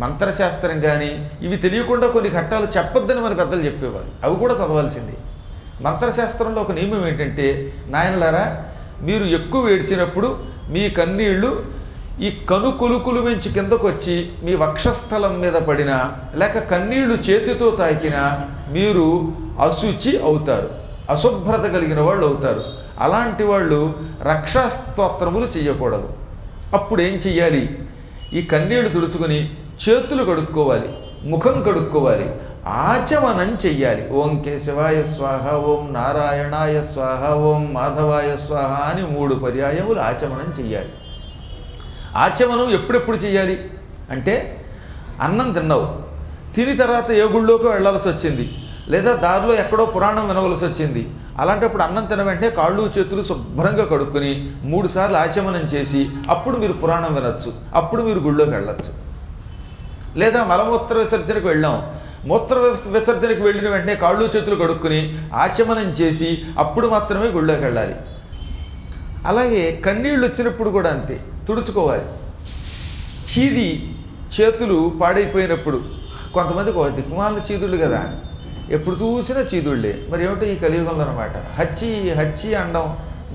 మంత్రశాస్త్రం కానీ ఇవి తెలియకుండా కొన్ని ఘట్టాలు చెప్పొద్దని మన పెద్దలు చెప్పేవారు, అవి కూడా చదవాల్సింది. మంత్రశాస్త్రంలో ఒక నియమం ఏంటంటే, నాయనలారా మీరు ఎక్కువ ఏడ్చినప్పుడు మీ కన్నీళ్లు ఈ కనుకొలుకులు మించి కిందకు వచ్చి మీ వక్షస్థలం మీద పడినా, లేక కన్నీళ్లు చేతితో తాకినా మీరు అశుచి అవుతారు, అశుభ్రత కలిగిన వాళ్ళు అవుతారు. అలాంటి వాళ్ళు రక్షాస్తోత్రములు చెయ్యకూడదు. అప్పుడు ఏం చెయ్యాలి? ఈ కన్నీళ్లు తుడుచుకొని చేతులు కడుక్కోవాలి, ముఖం కడుక్కోవాలి, ఆచమనం చెయ్యాలి. ఓం కేశవాయ స్వాహ, ఓం నారాయణాయ స్వాహ, ఓం మాధవాయ స్వాహ అని 3 పర్యాయములు ఆచమనం చెయ్యాలి. ఆచమనం ఎప్పుడెప్పుడు చెయ్యాలి అంటే, అన్నం తిన్నావు, తిని తర్వాత ఏ గుళ్ళోకి వెళ్ళాల్సి వచ్చింది, లేదా దారిలో ఎక్కడో పురాణం వినవలసి వచ్చింది, అలాంటప్పుడు అన్నం తిన వెంటనే కాళ్ళు చేతులు శుభ్రంగా కడుక్కొని 3 సార్లు ఆచమనం చేసి అప్పుడు మీరు పురాణం వినొచ్చు, అప్పుడు మీరు గుళ్ళోకి వెళ్ళచ్చు. లేదా మలమూత్ర విసర్జనకు వెళ్ళాం, మూత్ర విసర్జనకు వెళ్ళిన వెంటనే కాళ్ళు చేతులు కడుక్కుని ఆచమనం చేసి అప్పుడు మాత్రమే గుళ్ళోకి వెళ్ళాలి. అలాగే కన్నీళ్ళు వచ్చినప్పుడు కూడా అంతే, తుడుచుకోవాలి. చీది చేతులు పాడైపోయినప్పుడు, కొంతమందికి ఒక దిక్కుమాల చీదుళ్ళు కదా, ఎప్పుడు చూసినా చీదుళ్ళే. మరి ఏమిటో ఈ కలియుగంలో అనమాట, హచ్చి అండం.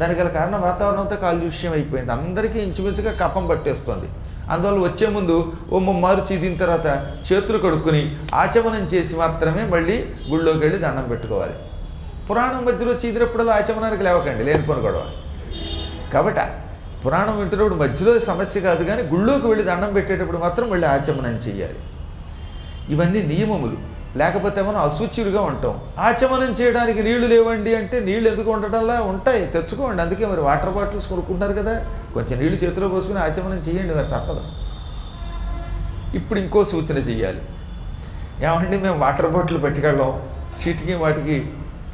దానికి గల కారణం వాతావరణంతో కాలుష్యం అయిపోయింది, అందరికీ ఇంచుమించుగా కఫం పట్టేస్తుంది. అందువల్ల వచ్చే ముందు ఓ ముమ్మారు చీదిన తర్వాత చేతులు కడుక్కుని ఆచమనం చేసి మాత్రమే మళ్ళీ గుళ్ళోకి వెళ్ళి దండం పెట్టుకోవాలి. పురాణం మధ్యలో చీదినప్పుడల్లా ఆచమనానికి లేవకండి, లేనిపోని గొడవ. కాబట్టి పురాణం వింటున్నప్పుడు మధ్యలో సమస్య కాదు, కానీ గుళ్ళోకి వెళ్ళి దండం పెట్టేటప్పుడు మాత్రం మళ్ళీ ఆచమనం చేయాలి. ఇవన్నీ నియమములు. లేకపోతే మనం అశుచిలుగా ఉంటాం. ఆచమనం చేయడానికి నీళ్లు లేవండి అంటే, నీళ్ళు ఎందుకు ఉండటంలా ఉంటాయి, తెచ్చుకోండి. అందుకే మరి వాటర్ బాటిల్స్ కొనుక్కుంటారు కదా, కొంచెం నీళ్లు చేతిలో పోసుకుని ఆచమనం చేయండి, మరి తప్పదు. ఇప్పుడు ఇంకో సూచన చెయ్యాలి. ఏమంటే మేము వాటర్ బాటిల్ పెట్టుకెళ్ళాం, చీటికి వాటికి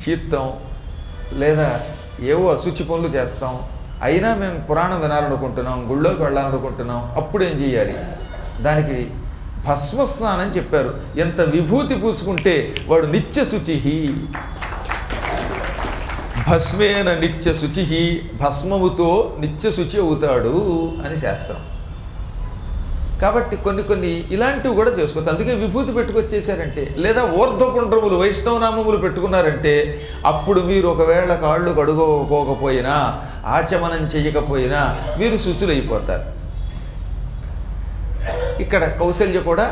చీత్తాం, లేదా ఏవో అశుచి పనులు చేస్తాం, అయినా మేము పురాణం వినాలనుకుంటున్నాం, గుళ్ళోకి వెళ్ళాలనుకుంటున్నాం, అప్పుడు ఏం చేయాలి? దానికి భస్మస్నానం చెప్పారు. ఎంత విభూతి పూసుకుంటే వాడు నిత్య శుచి, భస్మేన నిత్య శుచి, భస్మముతో నిత్య శుచి అవుతాడు అని శాస్త్రం. కాబట్టి కొన్ని ఇలాంటివి కూడా చేసుకోవచ్చు. అందుకే విభూతి పెట్టుకొచ్చేసారంటే, లేదా ఊర్ధ్వపుండ్రములు వైష్ణవనామములు పెట్టుకున్నారంటే, అప్పుడు మీరు ఒకవేళ కాళ్ళు కడుగోకపోయినా ఆచమనం చేయకపోయినా మీరు శుచులైపోతారు. ఇక్కడ కౌశల్య కూడా